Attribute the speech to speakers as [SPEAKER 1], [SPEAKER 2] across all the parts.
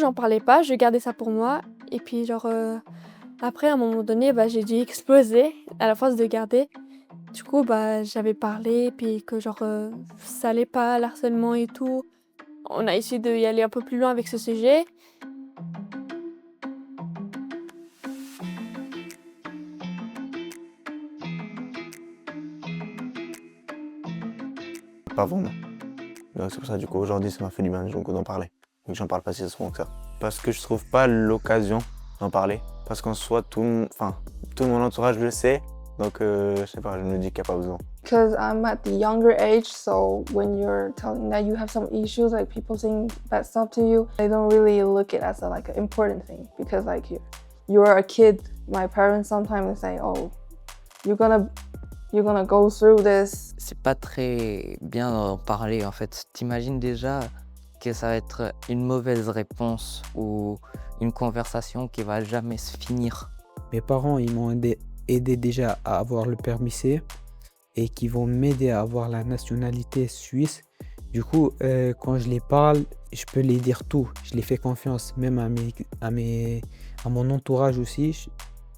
[SPEAKER 1] J'en parlais pas, je gardais ça pour moi et puis genre, après à un moment donné, j'ai dû exploser à la force de garder. Du coup, j'avais parlé puis que genre, ça allait pas, l'harcèlement et tout. On a essayé d'y aller un peu plus loin avec ce sujet.
[SPEAKER 2] Pas vraiment. Donc c'est pour ça, du coup, aujourd'hui, ça m'a fait du bien donc, d'en parler. Donc j'en parle pas si souvent que ça. Parce que je trouve pas l'occasion d'en parler. Parce qu'en soi, tout mon entourage le sait. Donc, je sais pas, je me dis qu'il n'y a pas besoin.
[SPEAKER 3] Because I'm at the younger age, so when you're telling that you have some issues, like people saying bad stuff to you, they don't really look it as an important thing. Because you're a kid. My parents sometimes say, "Oh, you're gonna go through this."
[SPEAKER 4] C'est pas très bien d'en parler en fait. T'imagines déjà que ça va être une mauvaise réponse ou une conversation qui va jamais se finir.
[SPEAKER 5] Mes parents, ils m'ont aidé déjà à avoir le permis C et qui vont m'aider à avoir la nationalité suisse. Du coup, quand je les parle, je peux les dire tout. Je les fais confiance, même à mon entourage aussi.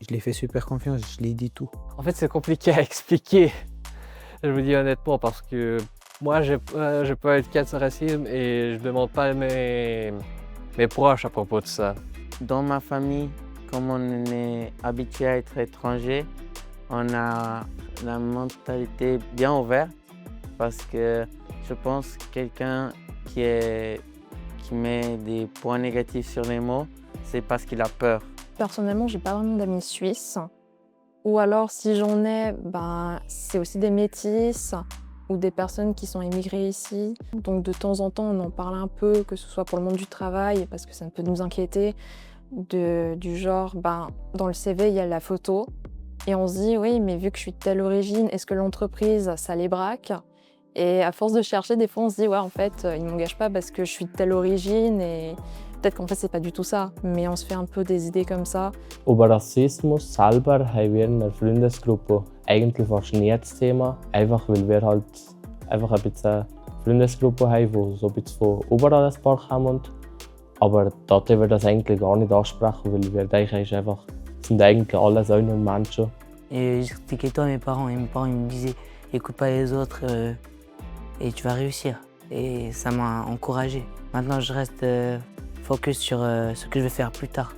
[SPEAKER 5] Je les fais super confiance, je les dis tout.
[SPEAKER 6] En fait, c'est compliqué à expliquer, je vous dis honnêtement, parce que moi, je peux être cas de racisme et je demande pas mes proches à propos de ça.
[SPEAKER 7] Dans ma famille, comme on est habitué à être étranger, on a la mentalité bien ouverte parce que je pense que quelqu'un qui met des points négatifs sur les mots, c'est parce qu'il a peur.
[SPEAKER 8] Personnellement, j'ai pas vraiment d'amis suisses. Ou alors, si j'en ai, c'est aussi des métis ou des personnes qui sont immigrées ici. Donc de temps en temps, on en parle un peu, que ce soit pour le monde du travail, parce que ça peut nous inquiéter, du genre, dans le CV, il y a la photo. Et on se dit, oui, mais vu que je suis de telle origine, est-ce que l'entreprise, ça les braque? Et à force de chercher, des fois, on se dit, ouais, en fait, ils m'engagent pas parce que je suis de telle origine et peut-être qu'en fait, c'est pas du tout ça. Mais on se fait un peu des idées comme ça.
[SPEAKER 9] Über Rassismus selber haben wir in der Freundesgruppe eigentlich fast nie das Thema. Einfach weil wir halt einfach ein bisschen eine Freundesgruppe haben, die so ein bisschen von überall ein paar kommen. Aber dort wir das eigentlich gar nicht ansprechen, weil wir denken, sind eigentlich alle so Menschen.
[SPEAKER 10] Et j'expliquais tout à mes parents et mes parents ils me disaient écoute pas les autres et tu vas réussir. Et ça m'a encouragé. Maintenant je reste focus sur ce que je vais faire plus tard.